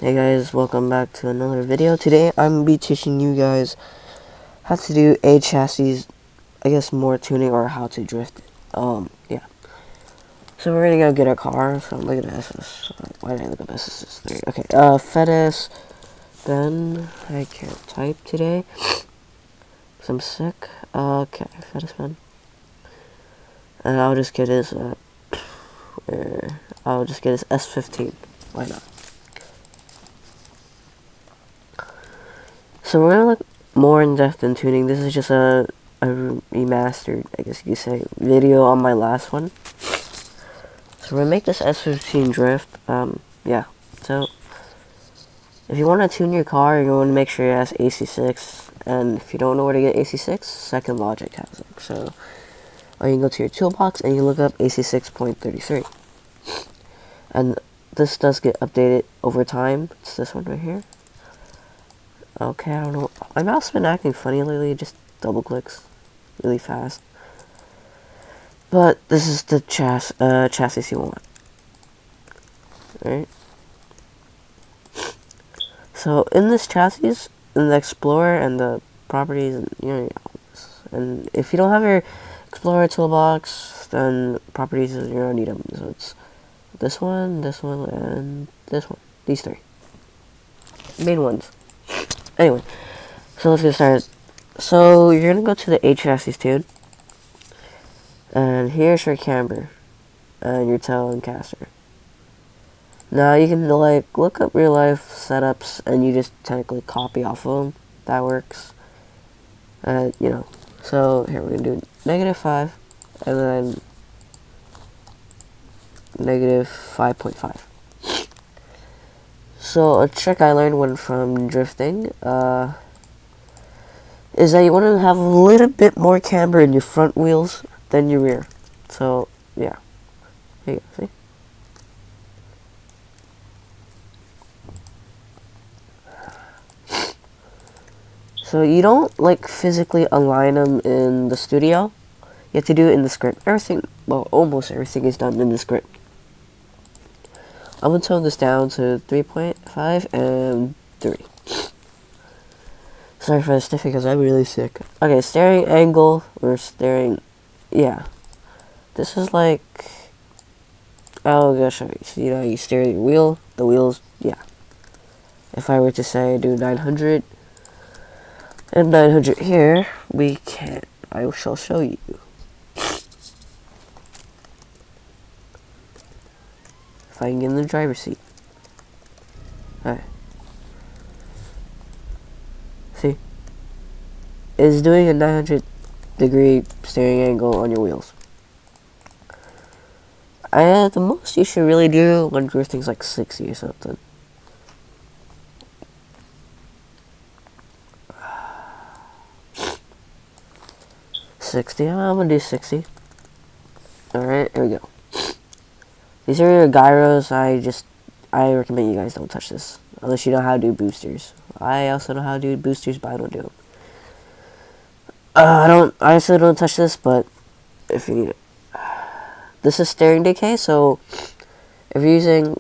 Hey guys, welcome back to another video. Today I'm going to be teaching you guys how to do a chassis, I guess more tuning or how to drift it. Yeah. So we're going to go get our car. So I'm looking at SS. Why did I look up SS3? Okay, FedEx. Ben. I can't type today. Because I'm sick. Okay, FedEx Ben. And I'll just get his, I'll just get his S15. Why not? So we're gonna look more in depth in tuning. This is just a remastered, I guess you could say, video on my last one. So we're gonna make this S15 drift. Yeah. So if you want to tune your car, you want to make sure it has AC6. And if you don't know where to get AC6, Second Logic has it. So or you can go to your toolbox and you look up AC6.33. And this does get updated over time. It's this one right here. Okay, I don't know. My mouse has been acting funny lately. It just double clicks really fast. But this is the chassis you want. Alright. So in this chassis, in the Explorer and the properties, and if you don't have your Explorer toolbox, then properties you don't need them. So it's this one, and this one. These three main ones. Anyway, so let's get started. So you're gonna go to the chassis tune, and here's your camber, and your tail and caster. Now you can like look up real life setups, and you just technically copy off of them. That works. So here we're gonna do -5, and then -5.5. So a trick I learned when from drifting, is that you want to have a little bit more camber in your front wheels than your rear. So yeah, here you go. See. So you don't like physically align them in the studio. You have to do it in the script. Everything, well, almost everything is done in the script. I'm gonna tone this down to 3.5 and 3. Sorry for the sniffing because I'm really sick. Okay, steering angle or steering, yeah. This is like, oh gosh, you steer your wheel, the wheels, yeah. If I were to say do 900 and 900 here, we can't. I shall show you. If I can get in the driver's seat. Alright. See? It's doing a 900-degree steering angle on your wheels. The most you should really do when drifting's like 60 or something. I'm gonna do 60. Alright, here we go. These are your gyros. I recommend you guys don't touch this. Unless you know how to do boosters. I also know how to do boosters, but I don't do them. I honestly don't touch this, but if you need it. This is steering decay, so if you're using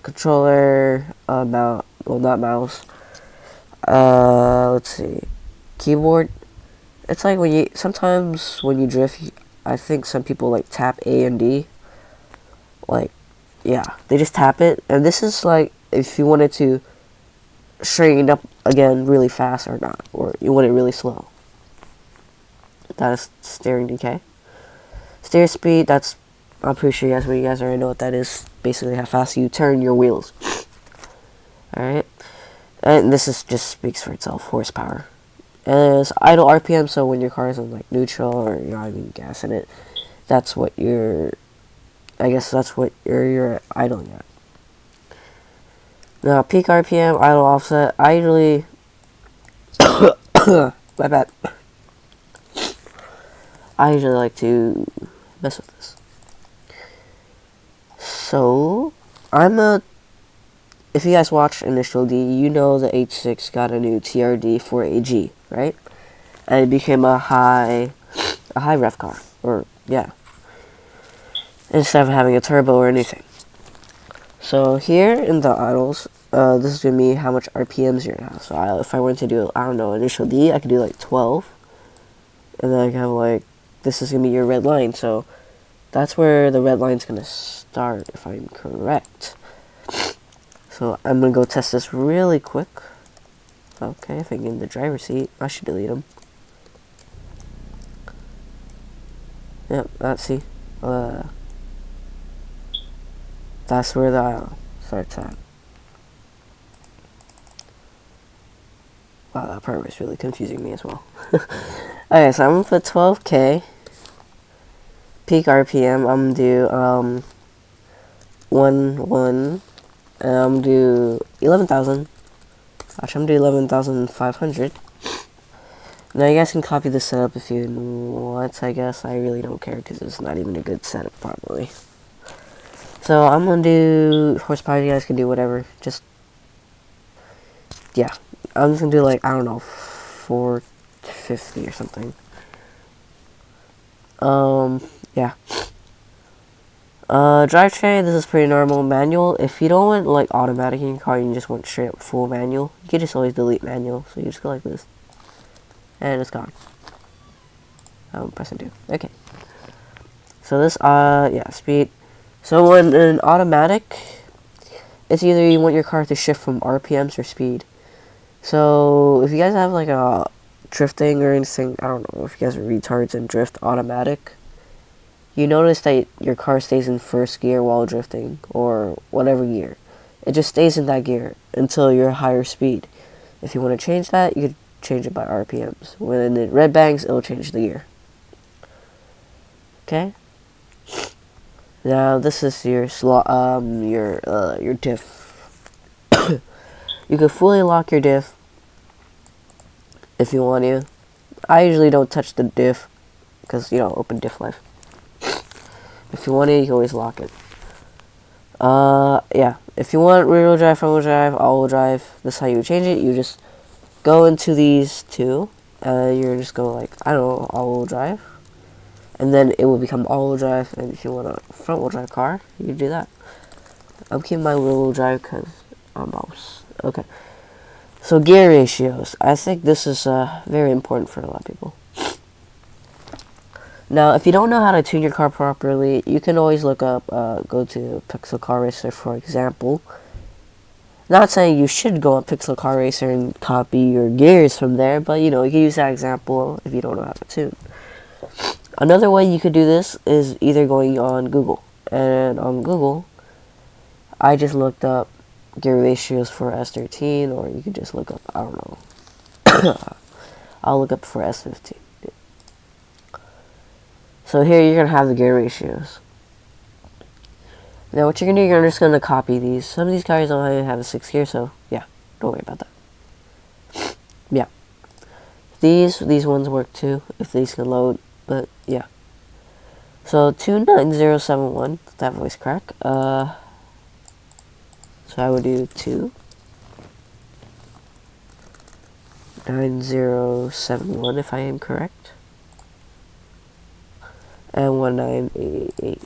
controller, well, not mouse, let's see, keyboard, it's like sometimes when you drift, I think some people like tap A and D, like, yeah, they just tap it, and this is like, if you wanted to straighten up again really fast or not, or you want it really slow. That is steering decay. Steer speed, I'm pretty sure you guys already know what that is. Basically how fast you turn your wheels. Alright. And this just speaks for itself, horsepower. And it's idle RPM, so when your car is in like neutral or you're not even gas in it, that's what you're idling at. Now peak RPM, idle offset, I usually my bad. I usually like to mess with this. So, if you guys watch Initial D, you know the H6 got a new TRD 4AG, right? And it became a high rev car, or, yeah. Instead of having a turbo or anything. So here in the idles, this is gonna be how much RPMs you're gonna have. So if I were to do, I don't know, initial D, I could do like 12, and then I can have like, this is gonna be your red line. So that's where the red line's gonna start, if I'm correct. So I'm gonna go test this really quick. Okay, if I get in the driver's seat, I should delete them. Yep, see. That's where the aisle starts at. Wow, that part was really confusing me as well. Okay, so I'm gonna put 12K. Peak RPM, I'm gonna do 1, and I'm gonna do 11,000. Actually, I'm gonna do 11,500. Now you guys can copy this setup if you want, I guess. I really don't care because it's not even a good setup probably. So I'm gonna do horsepower, you guys can do whatever. Just, yeah. I'm just gonna do like, I don't know, 450 or something. Yeah. Drivetrain, this is pretty normal. Manual, if you don't want like automatic in your car, you just want straight up full manual, you can just always delete manual. So you just go like this. And it's gone. I'm pressing 2. Okay. So this, yeah, speed. So when in automatic, it's either you want your car to shift from RPMs or speed. So if you guys have like a drifting or anything, I don't know if you guys are retards and drift automatic, you notice that your car stays in first gear while drifting, or whatever gear. It just stays in that gear until you're higher speed. If you want to change that, you could change it by RPMs. When it red bangs, it'll change the gear. Okay. Now this is your diff. You can fully lock your diff if you want to. I usually don't touch the diff because, you know, open diff life. If you want to, you can always lock it. Yeah. If you want rear-wheel drive, front-wheel drive, all-wheel drive, this is how you would change it. You just go into these two, and you're just go like, I don't know, all-wheel drive. And then it will become all-wheel drive, and if you want a front-wheel drive car, you can do that. I'm keeping my rear-wheel drive because I'm boss. Okay. So gear ratios. I think this is very important for a lot of people. Now, if you don't know how to tune your car properly, you can always look up, go to Pixel Car Racer, for example. Not saying you should go on Pixel Car Racer and copy your gears from there, but, you know, you can use that example if you don't know how to tune. Another way you could do this is either going on Google. And on Google, I just looked up gear ratios for S13, or you could just look up, I don't know. I'll look up for S15. So here you're going to have the gear ratios. Now what you're going to do, you're just going to copy these. Some of these cars don't even have a 6th gear, so yeah, don't worry about that. Yeah. These ones work too, if these can load, but yeah. So 29071, that voice crack. So I would do 29071 if I am correct. And 1988.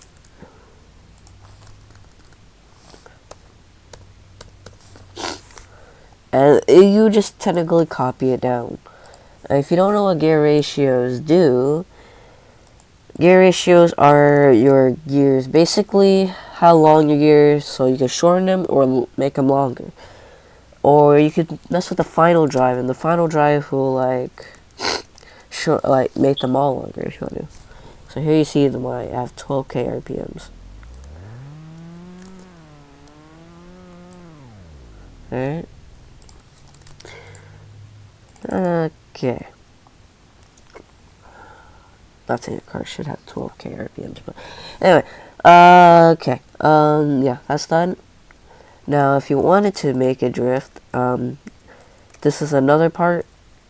And you just technically copy it down. And if you don't know what gear ratios do, gear ratios are your gears, basically how long your gears, so you can shorten them or make them longer. Or you could mess with the final drive, and the final drive will like make them all longer if you want to. So here you see them when I have 12K RPMs. Alright. Okay. Not saying a car should have 12K RPMs, but anyway. Okay. Yeah, that's done. Now, if you wanted to make a drift, this is another part.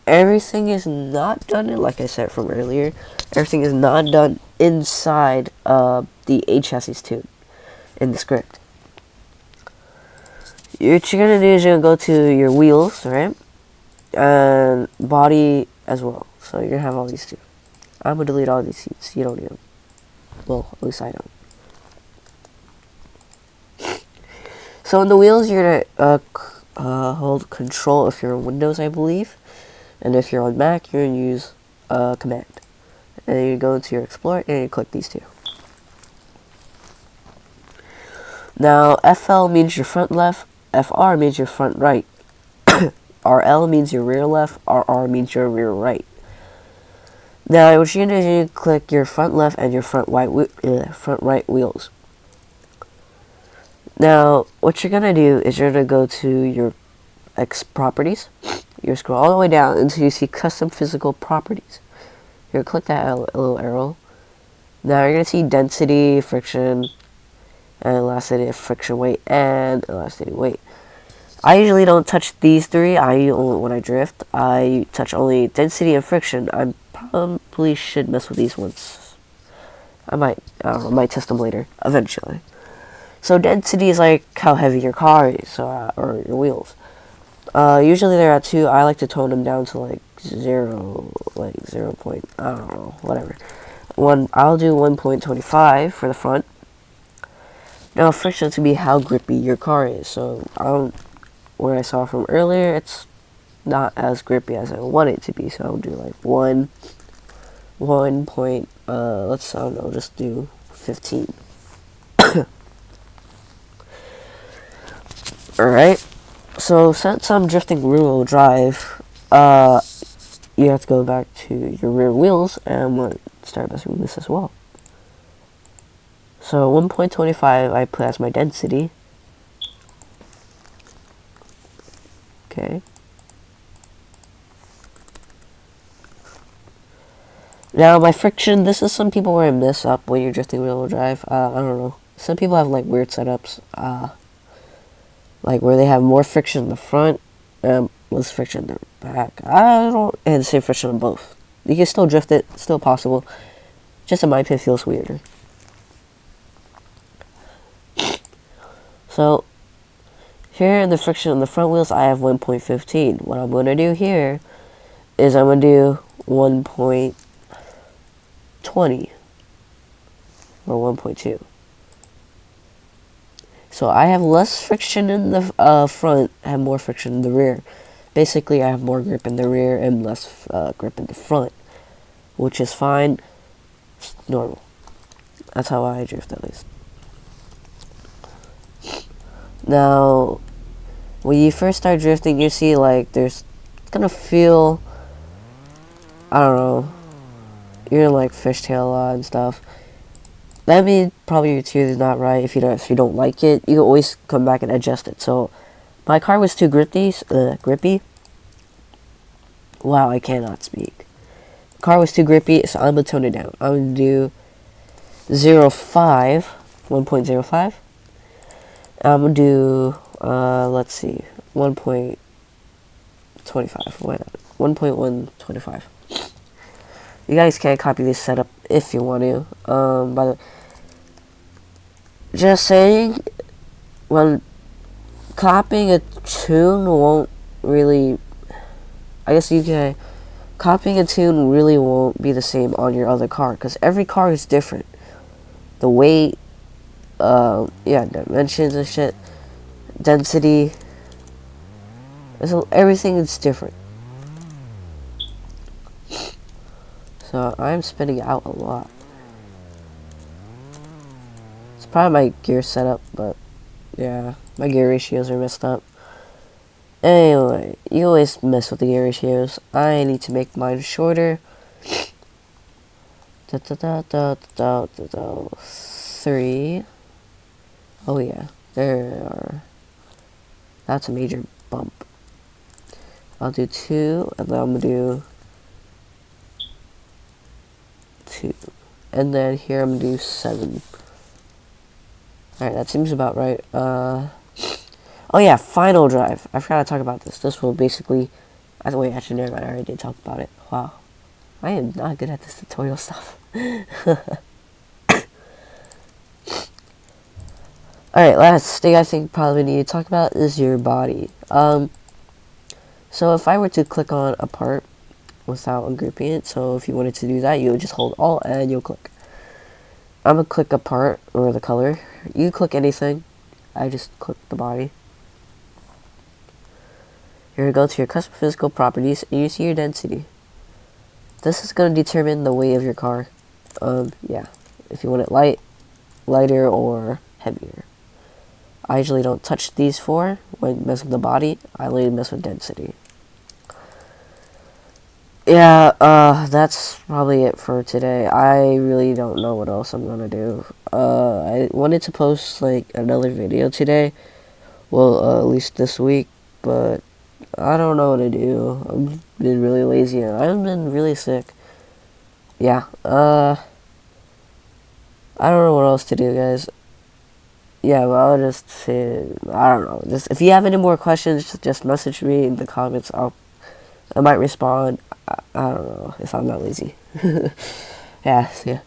Everything is not done, like I said from earlier, everything is not done inside the chassis tune in the script. What you're gonna do is you're gonna go to your wheels, right? And body as well. So you're gonna have all these two. I'm gonna delete all these seats. You don't need them. Well, at least I don't. So in the wheels, you're gonna hold Control if you're on Windows, I believe, and if you're on Mac, you're gonna use Command. And then you go into your Explorer and you click these two. Now FL means your front left, FR means your front right, RL means your rear left, RR means your rear right. Now what you're gonna do is you click your front left and your front right wheels. Now what you're gonna do is you're gonna go to your X properties. You scroll all the way down until you see custom physical properties. You're gonna click that little arrow. Now you're gonna see density, friction, and elasticity of friction weight, and elasticity weight. I usually don't touch these three. When I drift, I touch only density and friction. I probably should mess with these ones. I don't know, I might test them later, eventually. So density is like how heavy your car is, or your wheels. Usually they're at 2. I like to tone them down to like 0, like 0. I don't know, whatever. I'll do 1.25 for the front. Now friction to be how grippy your car is. So where I saw from earlier, it's not as grippy as I want it to be. So I'll do like 1 point. Let's I don't know, just do 15. All right. So since I'm drifting rear-wheel drive, you have to go back to your rear wheels and start messing with this as well. So 1.25 I put as my density. Okay. Now my friction, this is some people where I mess up when you're drifting rear-wheel drive. I don't know. Some people have like weird setups. Like where they have more friction in the front, less friction in the back. And the same friction on both. You can still drift it, it's still possible. Just in my opinion, feels weirder. So here in the friction on the front wheels, I have 1.15. What I'm going to do here is I'm going to do 1.20 or 1.2. So I have less friction in the front, I have more friction in the rear. Basically, I have more grip in the rear and less grip in the front, which is fine. It's normal. That's how I drift, at least. Now, when you first start drifting, you see like it's gonna feel, I don't know, you're gonna like fishtail a lot and stuff. That means probably your tune is not right. If you don't like it, you can always come back and adjust it. So my car was too grippy. Wow, I cannot speak. The car was too grippy, so I'm gonna tone it down. I'm gonna do 1.05. I'm gonna do let's see, 1.25. Why not? 1.125. You guys can copy this setup if you want to. By the just saying, when copying a tune won't really, I guess you can, copying a tune really won't be the same on your other car, because every car is different. The weight, dimensions and shit, density, everything is different. So I'm spinning out a lot. It's probably my gear setup, but yeah, my gear ratios are messed up. Anyway, you always mess with the gear ratios. I need to make mine shorter. 3. Oh yeah, there are. That's a major bump. I'll do 2, and then I'm gonna do 2, and then here I'm gonna do 7. Alright, that seems about right. Oh yeah, final drive. I forgot to talk about this. This will basically, wait, actually never mind, I already did talk about it. Wow, I am not good at this tutorial stuff. Alright, last thing I think probably need to talk about is your body. So if I were to click on a part without ungripping it, so if you wanted to do that, you would just hold Alt and you'll click. I'm gonna click a part or the color. You click anything. I just clicked the body. You're going to go to your custom physical properties and you see your density. This is going to determine the weight of your car. Yeah. If you want it lighter, or heavier. I usually don't touch these four when messing with the body. I only mess with density. Yeah, that's probably it for today. I really don't know what else I'm gonna do. I wanted to post, like, another video today. Well, at least this week, but I don't know what to do. I've been really lazy and I've been really sick. Yeah, I don't know what else to do, guys. Yeah, well, I'll just say, I don't know. Just if you have any more questions, just message me in the comments. I might respond. I don't know if I'm not lazy. Yeah, see ya.